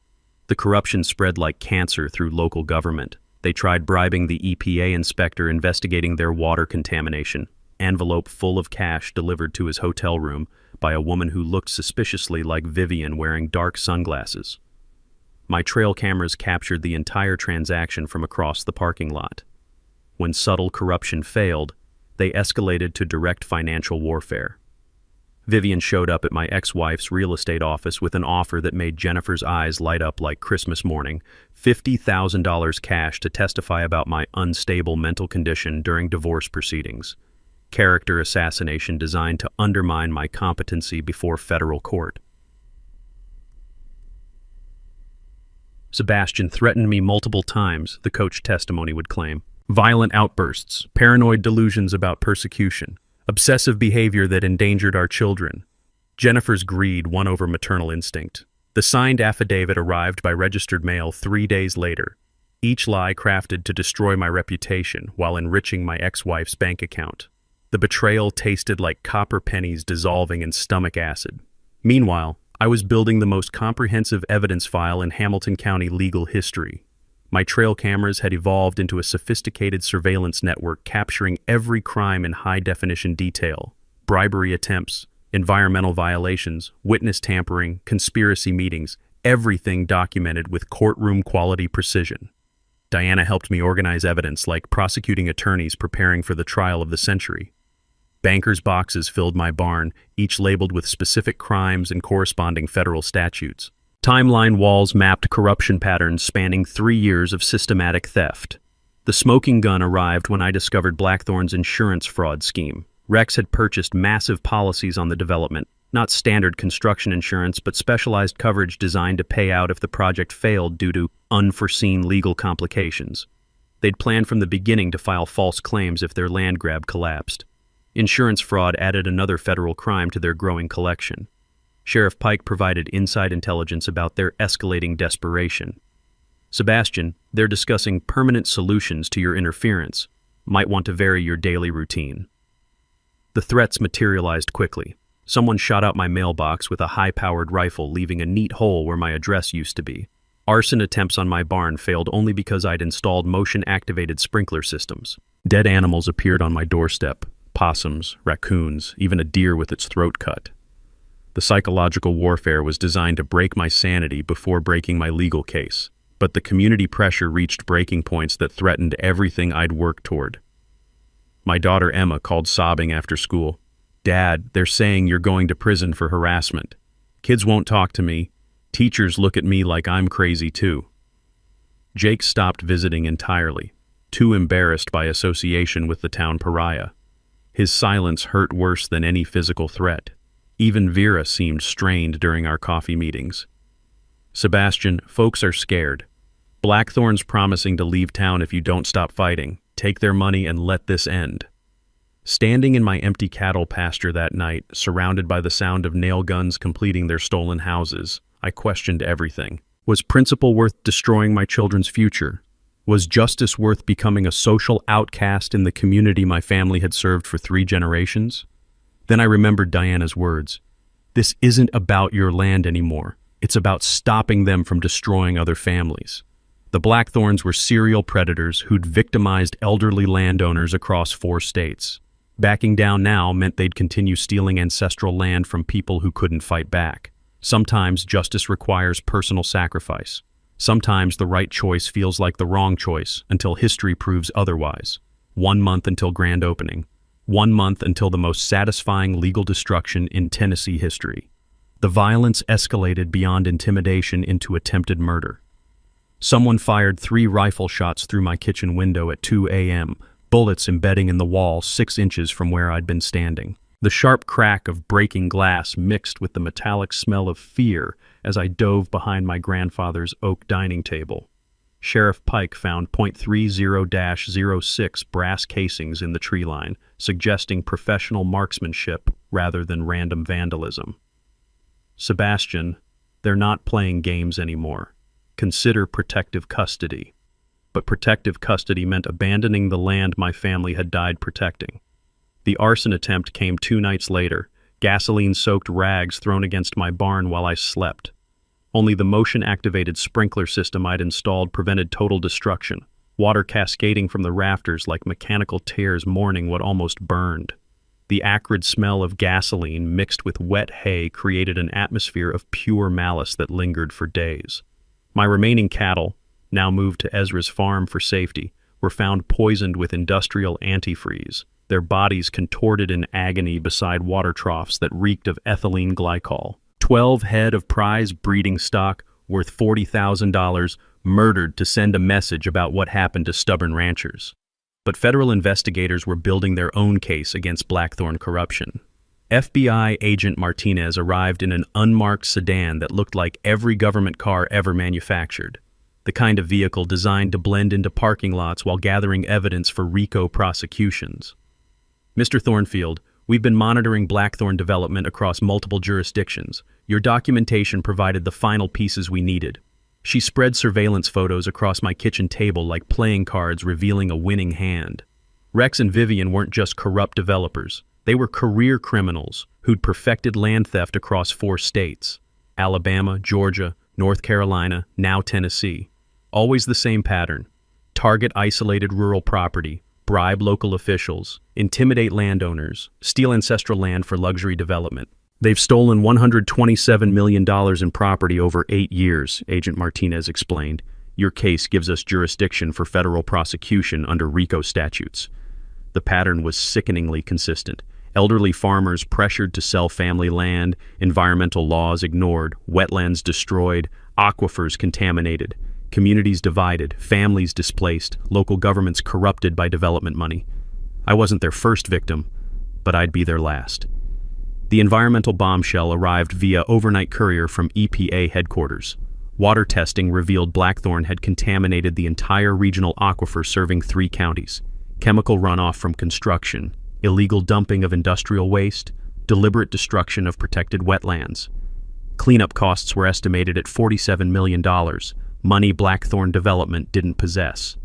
The corruption spread like cancer through local government. They tried bribing the EPA inspector investigating their water contamination. Envelope full of cash delivered to his hotel room by a woman who looked suspiciously like Vivian wearing dark sunglasses. My trail cameras captured the entire transaction from across the parking lot. When subtle corruption failed, they escalated to direct financial warfare. Vivian showed up at my ex-wife's real estate office with an offer that made Jennifer's eyes light up like Christmas morning, $50,000 cash to testify about my unstable mental condition during divorce proceedings. Character assassination designed to undermine my competency before federal court. Sebastian threatened me multiple times, the coach testimony would claim. Violent outbursts, paranoid delusions about persecution, obsessive behavior that endangered our children. Jennifer's greed won over maternal instinct. The signed affidavit arrived by registered mail 3 days later, each lie crafted to destroy my reputation while enriching my ex-wife's bank account. The betrayal tasted like copper pennies dissolving in stomach acid. Meanwhile, I was building the most comprehensive evidence file in Hamilton County legal history. My trail cameras had evolved into a sophisticated surveillance network capturing every crime in high-definition detail: bribery attempts, environmental violations, witness tampering, conspiracy meetings, everything documented with courtroom-quality precision. Diana helped me organize evidence like prosecuting attorneys preparing for the trial of the century. Bankers' boxes filled my barn, each labeled with specific crimes and corresponding federal statutes. Timeline walls mapped corruption patterns spanning 3 years of systematic theft. The smoking gun arrived when I discovered Blackthorn's insurance fraud scheme. Rex had purchased massive policies on the development, not standard construction insurance, but specialized coverage designed to pay out if the project failed due to unforeseen legal complications. They'd planned from the beginning to file false claims if their land grab collapsed. Insurance fraud added another federal crime to their growing collection. Sheriff Pike provided inside intelligence about their escalating desperation. Sebastian, they're discussing permanent solutions to your interference. Might want to vary your daily routine. The threats materialized quickly. Someone shot out my mailbox with a high-powered rifle, leaving a neat hole where my address used to be. Arson attempts on my barn failed only because I'd installed motion-activated sprinkler systems. Dead animals appeared on my doorstep: possums, raccoons, even a deer with its throat cut. The psychological warfare was designed to break my sanity before breaking my legal case, but the community pressure reached breaking points that threatened everything I'd worked toward. My daughter Emma called sobbing after school. "Dad, they're saying you're going to prison for harassment. Kids won't talk to me. Teachers look at me like I'm crazy too." Jake stopped visiting entirely, too embarrassed by association with the town pariah. His silence hurt worse than any physical threat. Even Vera seemed strained during our coffee meetings. "Sebastian, folks are scared. Blackthorn's promising to leave town if you don't stop fighting. Take their money and let this end." Standing in my empty cattle pasture that night, surrounded by the sound of nail guns completing their stolen houses, I questioned everything. Was principle worth destroying my children's future? Was justice worth becoming a social outcast in the community my family had served for 3 generations? Then I remembered Diana's words. "This isn't about your land anymore. It's about stopping them from destroying other families." The Blackthorns were serial predators who'd victimized elderly landowners across 4 states. Backing down now meant they'd continue stealing ancestral land from people who couldn't fight back. Sometimes justice requires personal sacrifice. Sometimes the right choice feels like the wrong choice until history proves otherwise. 1 month until grand opening. 1 month until the most satisfying legal destruction in Tennessee history. The violence escalated beyond intimidation into attempted murder. Someone fired 3 rifle shots through my kitchen window at 2 a.m., bullets embedding in the wall 6 inches from where I'd been standing. The sharp crack of breaking glass mixed with the metallic smell of fear as I dove behind my grandfather's oak dining table. Sheriff Pike found .30-06 brass casings in the tree line, suggesting professional marksmanship rather than random vandalism. "Sebastian, They're not playing games anymore. Consider protective custody. But protective custody meant abandoning the land my family had died protecting. The arson attempt came 2 nights later, gasoline-soaked rags thrown against my barn while I slept. Only the motion-activated sprinkler system I'd installed prevented total destruction, water cascading from the rafters like mechanical tears mourning what almost burned. The acrid smell of gasoline mixed with wet hay created an atmosphere of pure malice that lingered for days. My remaining cattle, now moved to Ezra's farm for safety, were found poisoned with industrial antifreeze, their bodies contorted in agony beside water troughs that reeked of ethylene glycol. 12 head of prize breeding stock worth $40,000 murdered to send a message about what happened to stubborn ranchers. But federal investigators were building their own case against Blackthorn corruption. FBI agent Martinez arrived in an unmarked sedan that looked like every government car ever manufactured, the kind of vehicle designed to blend into parking lots while gathering evidence for RICO prosecutions. Mr. Thornfield, we've been monitoring Blackthorn development across multiple jurisdictions. Your documentation provided the final pieces we needed. She spread surveillance photos across my kitchen table like playing cards revealing a winning hand. Rex and Vivian weren't just corrupt developers. They were career criminals who'd perfected land theft across 4 states: Alabama, Georgia, North Carolina, now Tennessee. Always the same pattern: target isolated rural property, bribe local officials, intimidate landowners, steal ancestral land for luxury development. They've stolen $127 million in property over 8 years, Agent Martinez explained. Your case gives us jurisdiction for federal prosecution under RICO statutes. The pattern was sickeningly consistent. Elderly farmers pressured to sell family land, environmental laws ignored, wetlands destroyed, aquifers contaminated, communities divided, families displaced, local governments corrupted by development money. I wasn't their first victim, but I'd be their last. The environmental bombshell arrived via overnight courier from EPA headquarters. Water testing revealed Blackthorn had contaminated the entire regional aquifer serving 3 counties. Chemical runoff from construction, illegal dumping of industrial waste, deliberate destruction of protected wetlands. Cleanup costs were estimated at $47 million, money Blackthorn development didn't possess.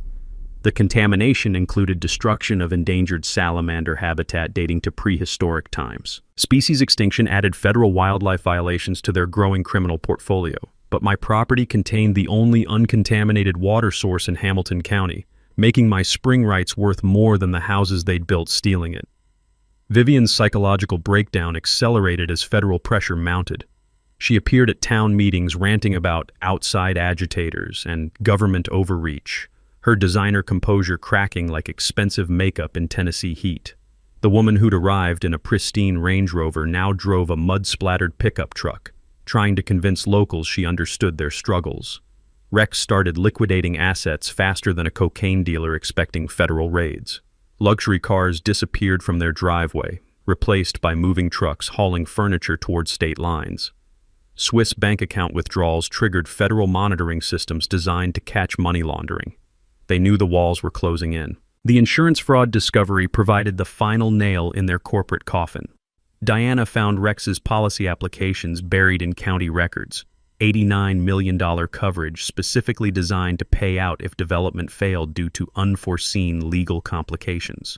The contamination included destruction of endangered salamander habitat dating to prehistoric times. Species extinction added federal wildlife violations to their growing criminal portfolio, but my property contained the only uncontaminated water source in Hamilton County, making my spring rights worth more than the houses they'd built stealing it. Vivian's psychological breakdown accelerated as federal pressure mounted. She appeared at town meetings ranting about outside agitators and government overreach, her designer composure cracking like expensive makeup in Tennessee heat. The woman who'd arrived in a pristine Range Rover now drove a mud-splattered pickup truck, trying to convince locals she understood their struggles. Rex started liquidating assets faster than a cocaine dealer expecting federal raids. Luxury cars disappeared from their driveway, replaced by moving trucks hauling furniture toward state lines. Swiss bank account withdrawals triggered federal monitoring systems designed to catch money laundering. They knew the walls were closing in. The insurance fraud discovery provided the final nail in their corporate coffin. Diana found Rex's policy applications buried in county records, $89 million coverage specifically designed to pay out if development failed due to unforeseen legal complications.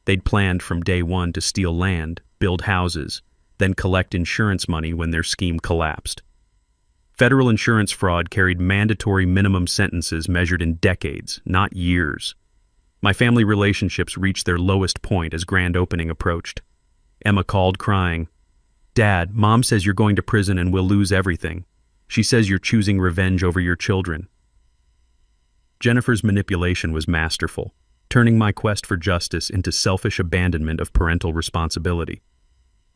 They'd planned from day one to steal land, build houses, then collect insurance money when their scheme collapsed. Federal insurance fraud carried mandatory minimum sentences measured in decades, not years. My family relationships reached their lowest point as grand opening approached. Emma called crying, "Dad, Mom says you're going to prison and we'll lose everything. She says you're choosing revenge over your children." Jennifer's manipulation was masterful, turning my quest for justice into selfish abandonment of parental responsibility.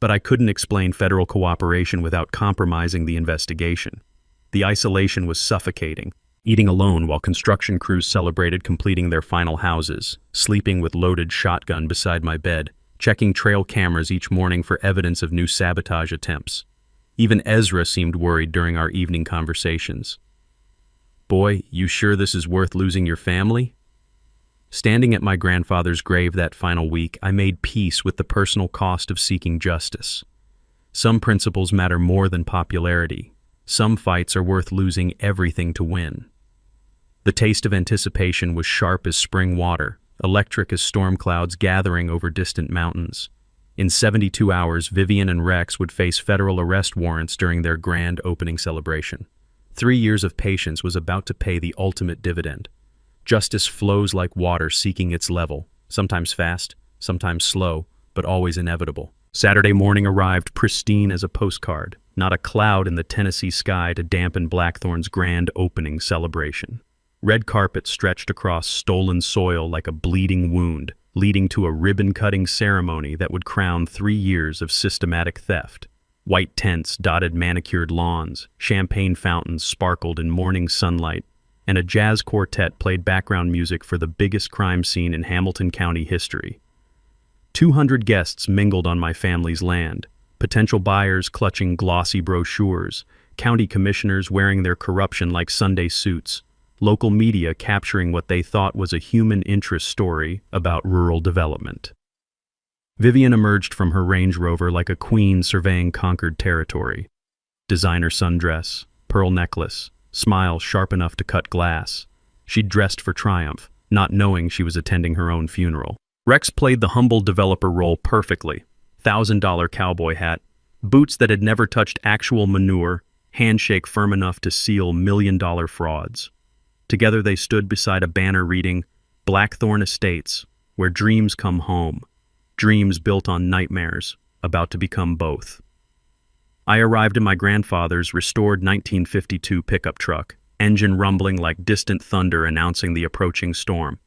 But I couldn't explain federal cooperation without compromising the investigation. The isolation was suffocating, eating alone while construction crews celebrated completing their final houses, sleeping with loaded shotgun beside my bed, checking trail cameras each morning for evidence of new sabotage attempts. Even Ezra seemed worried during our evening conversations. "Boy, you sure this is worth losing your family?" Standing at my grandfather's grave that final week, I made peace with the personal cost of seeking justice. Some principles matter more than popularity. Some fights are worth losing everything to win. The taste of anticipation was sharp as spring water, electric as storm clouds gathering over distant mountains. In 72 hours, Vivian and Rex would face federal arrest warrants during their grand opening celebration. 3 years of patience was about to pay the ultimate dividend. Justice flows like water seeking its level, sometimes fast, sometimes slow, but always inevitable. Saturday morning arrived pristine as a postcard, not a cloud in the Tennessee sky to dampen Blackthorn's grand opening celebration. Red carpet stretched across stolen soil like a bleeding wound, leading to a ribbon-cutting ceremony that would crown 3 years of systematic theft. White tents dotted manicured lawns, champagne fountains sparkled in morning sunlight, and a jazz quartet played background music for the biggest crime scene in Hamilton County history. 200 guests mingled on my family's land, potential buyers clutching glossy brochures, county commissioners wearing their corruption like Sunday suits, local media capturing what they thought was a human interest story about rural development. Vivian emerged from her Range Rover like a queen surveying conquered territory. Designer sundress, pearl necklace, smile sharp enough to cut glass. She'd dressed for triumph, not knowing she was attending her own funeral. Rex played the humble developer role perfectly. $1,000 cowboy hat, boots that had never touched actual manure, handshake firm enough to seal million-dollar frauds. Together they stood beside a banner reading, "Blackthorn Estates, where dreams come home. Dreams built on nightmares, about to become both." I arrived in my grandfather's restored 1952 pickup truck, engine rumbling like distant thunder announcing the approaching storm.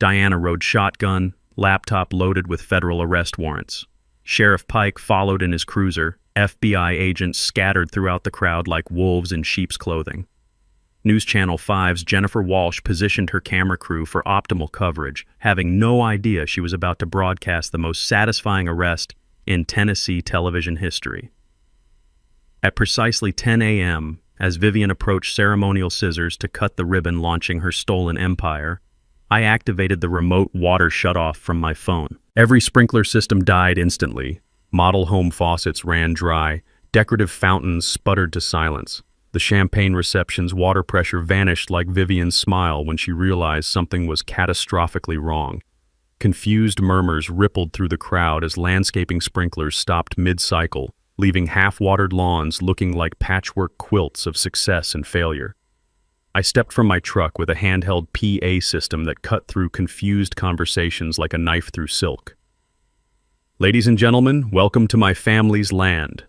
Diana rode shotgun, laptop loaded with federal arrest warrants. Sheriff Pike followed in his cruiser, FBI agents scattered throughout the crowd like wolves in sheep's clothing. News Channel 5's Jennifer Walsh positioned her camera crew for optimal coverage, having no idea she was about to broadcast the most satisfying arrest in Tennessee television history. At precisely 10 a.m., as Vivian approached ceremonial scissors to cut the ribbon launching her stolen empire, I activated the remote water shutoff from my phone. Every sprinkler system died instantly. Model home faucets ran dry. Decorative fountains sputtered to silence. The champagne reception's water pressure vanished like Vivian's smile when she realized something was catastrophically wrong. Confused murmurs rippled through the crowd as landscaping sprinklers stopped mid-cycle, leaving half-watered lawns looking like patchwork quilts of success and failure. I stepped from my truck with a handheld PA system that cut through confused conversations like a knife through silk. "Ladies and gentlemen, welcome to my family's land."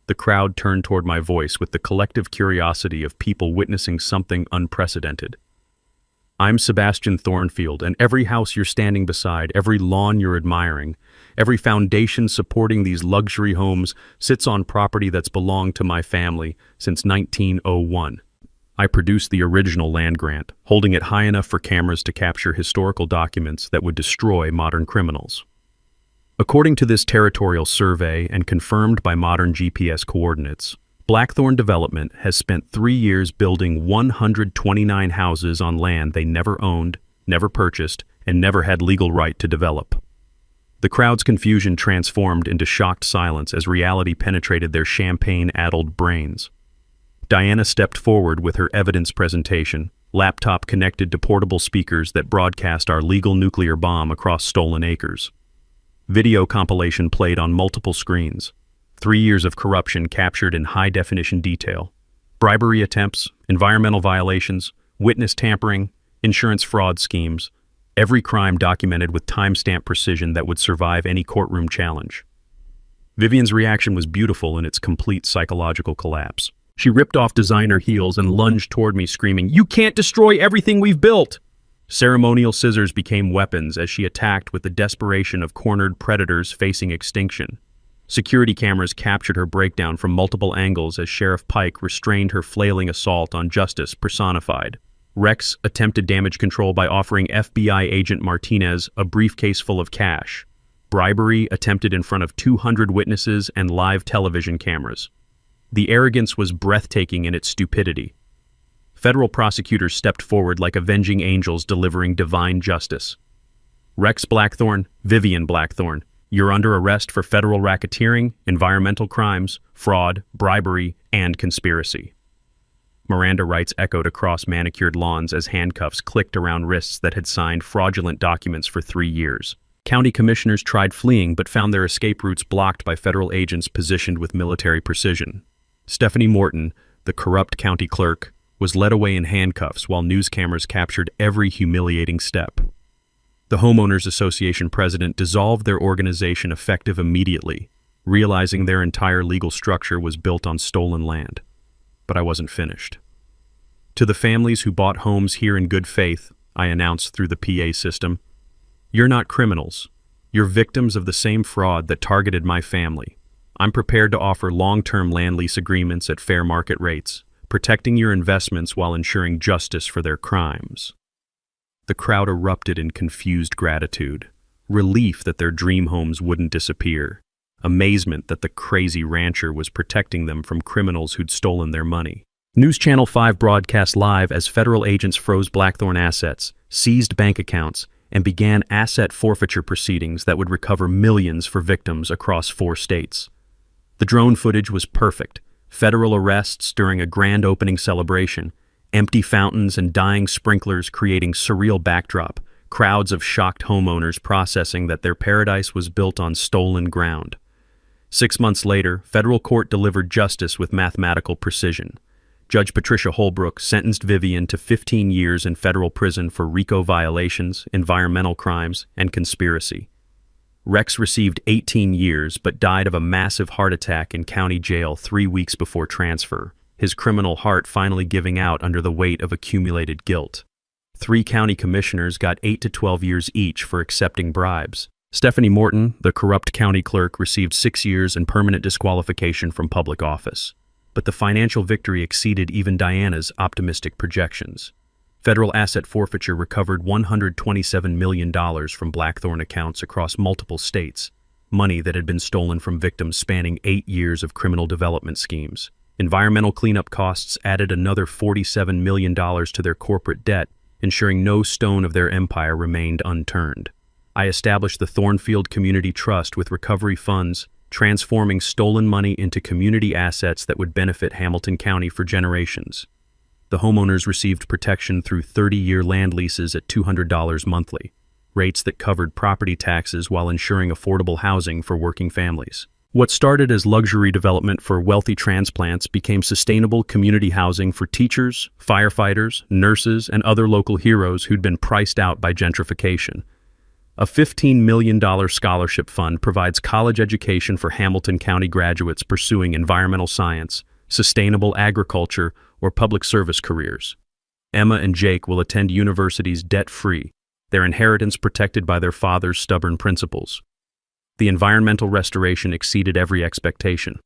The crowd turned toward my voice with the collective curiosity of people witnessing something unprecedented. "I'm Sebastian Thornfield, and every house you're standing beside, every lawn you're admiring, every foundation supporting these luxury homes sits on property that's belonged to my family since 1901. I produced the original land grant, holding it high enough for cameras to capture historical documents that would destroy modern criminals. According to this territorial survey and confirmed by modern GPS coordinates, Blackthorn Development has spent 3 years building 129 houses on land they never owned, never purchased, and never had legal right to develop. The crowd's confusion transformed into shocked silence as reality penetrated their champagne-addled brains. Diana stepped forward with her evidence presentation, laptop connected to portable speakers that broadcast our legal nuclear bomb across stolen acres. Video compilation played on multiple screens. 3 years of corruption captured in high-definition detail. Bribery attempts, environmental violations, witness tampering, insurance fraud schemes. Every crime documented with timestamp precision that would survive any courtroom challenge. Vivian's reaction was beautiful in its complete psychological collapse. She ripped off designer heels and lunged toward me screaming, "You can't destroy everything we've built!" Ceremonial scissors became weapons as she attacked with the desperation of cornered predators facing extinction. Security cameras captured her breakdown from multiple angles as Sheriff Pike restrained her flailing assault on justice personified. Rex attempted damage control by offering FBI agent Martinez a briefcase full of cash. Bribery attempted in front of 200 witnesses and live television cameras. The arrogance was breathtaking in its stupidity. Federal prosecutors stepped forward like avenging angels delivering divine justice. Rex Blackthorn, Vivian Blackthorn, You're under arrest for federal racketeering, environmental crimes, fraud, bribery, and conspiracy. Miranda rights echoed across manicured lawns as handcuffs clicked around wrists that had signed fraudulent documents for 3 years. County commissioners tried fleeing but found their escape routes blocked by federal agents positioned with military precision. Stephanie Morton, the corrupt county clerk, was led away in handcuffs while news cameras captured every humiliating step. The Homeowners Association president dissolved their organization effective immediately, realizing their entire legal structure was built on stolen land. But I wasn't finished. To the families who bought homes here in good faith, I announced through the PA system, "You're not criminals. You're victims of the same fraud that targeted my family. I'm prepared to offer long-term land lease agreements at fair market rates, protecting your investments while ensuring justice for their crimes." The crowd erupted in confused gratitude, relief that their dream homes wouldn't disappear, amazement that the crazy rancher was protecting them from criminals who'd stolen their money. News Channel 5 broadcast live as federal agents froze Blackthorn assets, seized bank accounts, and began asset forfeiture proceedings that would recover millions for victims across 4 states. The drone footage was perfect. Federal arrests during a grand opening celebration, empty fountains and dying sprinklers creating surreal backdrop, crowds of shocked homeowners processing that their paradise was built on stolen ground. 6 months later, federal court delivered justice with mathematical precision. Judge Patricia Holbrook sentenced Vivian to 15 years in federal prison for RICO violations, environmental crimes, and conspiracy. Rex received 18 years but died of a massive heart attack in county jail 3 weeks before transfer, his criminal heart finally giving out under the weight of accumulated guilt. 3 county commissioners got 8 to 12 years each for accepting bribes. Stephanie Morton, the corrupt county clerk, received 6 years and permanent disqualification from public office. But the financial victory exceeded even Diana's optimistic projections. Federal asset forfeiture recovered $127 million from Blackthorn accounts across multiple states, money that had been stolen from victims spanning 8 years of criminal development schemes. Environmental cleanup costs added another $47 million to their corporate debt, ensuring no stone of their empire remained unturned. I established the Thornfield Community Trust with recovery funds, transforming stolen money into community assets that would benefit Hamilton County for generations. The homeowners received protection through 30-year land leases at $200 monthly, rates that covered property taxes while ensuring affordable housing for working families. What started as luxury development for wealthy transplants became sustainable community housing for teachers, firefighters, nurses, and other local heroes who'd been priced out by gentrification. A $15 million scholarship fund provides college education for Hamilton County graduates pursuing environmental science, sustainable agriculture, or public service careers. Emma and Jake will attend universities debt-free, their inheritance protected by their father's stubborn principles. The environmental restoration exceeded every expectation.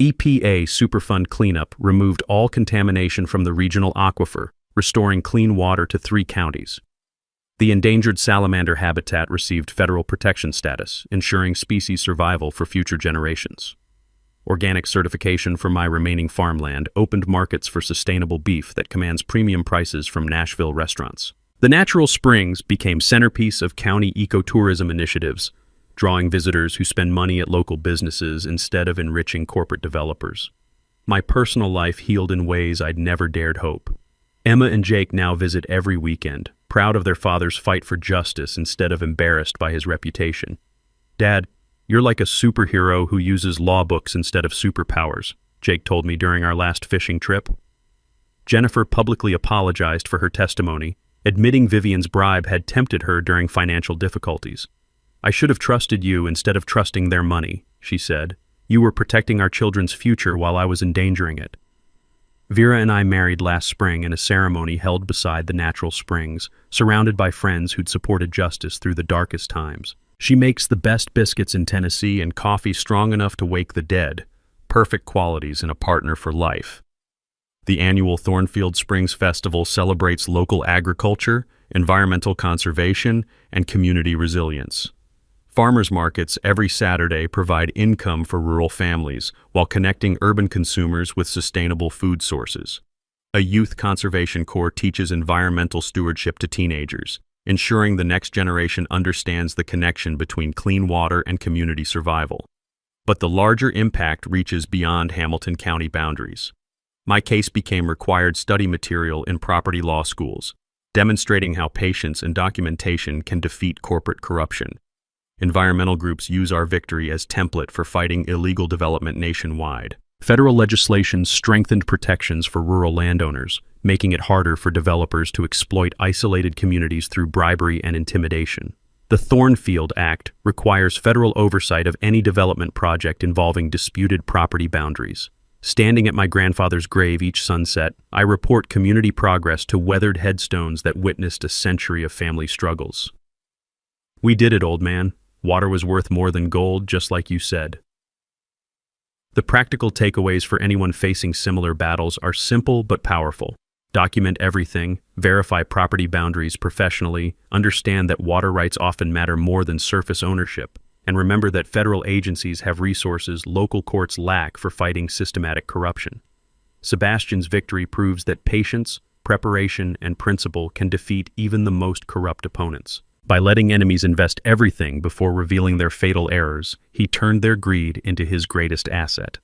EPA Superfund cleanup removed all contamination from the regional aquifer, restoring clean water to 3 counties. The endangered salamander habitat received federal protection status, ensuring species survival for future generations. Organic certification for my remaining farmland opened markets for sustainable beef that commands premium prices from Nashville restaurants. The natural springs became centerpiece of county ecotourism initiatives, drawing visitors who spend money at local businesses instead of enriching corporate developers. My personal life healed in ways I'd never dared hope. Emma and Jake now visit every weekend, proud of their father's fight for justice instead of embarrassed by his reputation. "Dad, you're like a superhero who uses law books instead of superpowers," Jake told me during our last fishing trip. Jennifer publicly apologized for her testimony, admitting Vivian's bribe had tempted her during financial difficulties. "I should have trusted you instead of trusting their money," she said. "You were protecting our children's future while I was endangering it." Vera and I married last spring in a ceremony held beside the natural springs, surrounded by friends who'd supported justice through the darkest times. She makes the best biscuits in Tennessee and coffee strong enough to wake the dead, perfect qualities in a partner for life. The annual Thornfield Springs Festival celebrates local agriculture, environmental conservation, and community resilience. Farmers markets every Saturday provide income for rural families while connecting urban consumers with sustainable food sources. A youth conservation corps teaches environmental stewardship to teenagers, ensuring the next generation understands the connection between clean water and community survival. But the larger impact reaches beyond Hamilton County boundaries. My case became required study material in property law schools, demonstrating how patience and documentation can defeat corporate corruption. Environmental groups use our victory as template for fighting illegal development nationwide. Federal legislation strengthened protections for rural landowners, making it harder for developers to exploit isolated communities through bribery and intimidation. The Thornfield Act requires federal oversight of any development project involving disputed property boundaries. Standing at my grandfather's grave each sunset, I report community progress to weathered headstones that witnessed a century of family struggles. We did it, old man. Water was worth more than gold, just like you said. The practical takeaways for anyone facing similar battles are simple but powerful. Document everything, verify property boundaries professionally, understand that water rights often matter more than surface ownership, and remember that federal agencies have resources local courts lack for fighting systematic corruption. Sebastian's victory proves that patience, preparation, and principle can defeat even the most corrupt opponents. By letting enemies invest everything before revealing their fatal errors, he turned their greed into his greatest asset.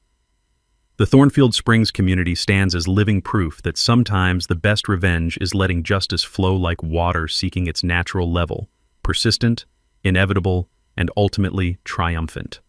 The Thornfield Springs community stands as living proof that sometimes the best revenge is letting justice flow like water seeking its natural level, persistent, inevitable, and ultimately triumphant.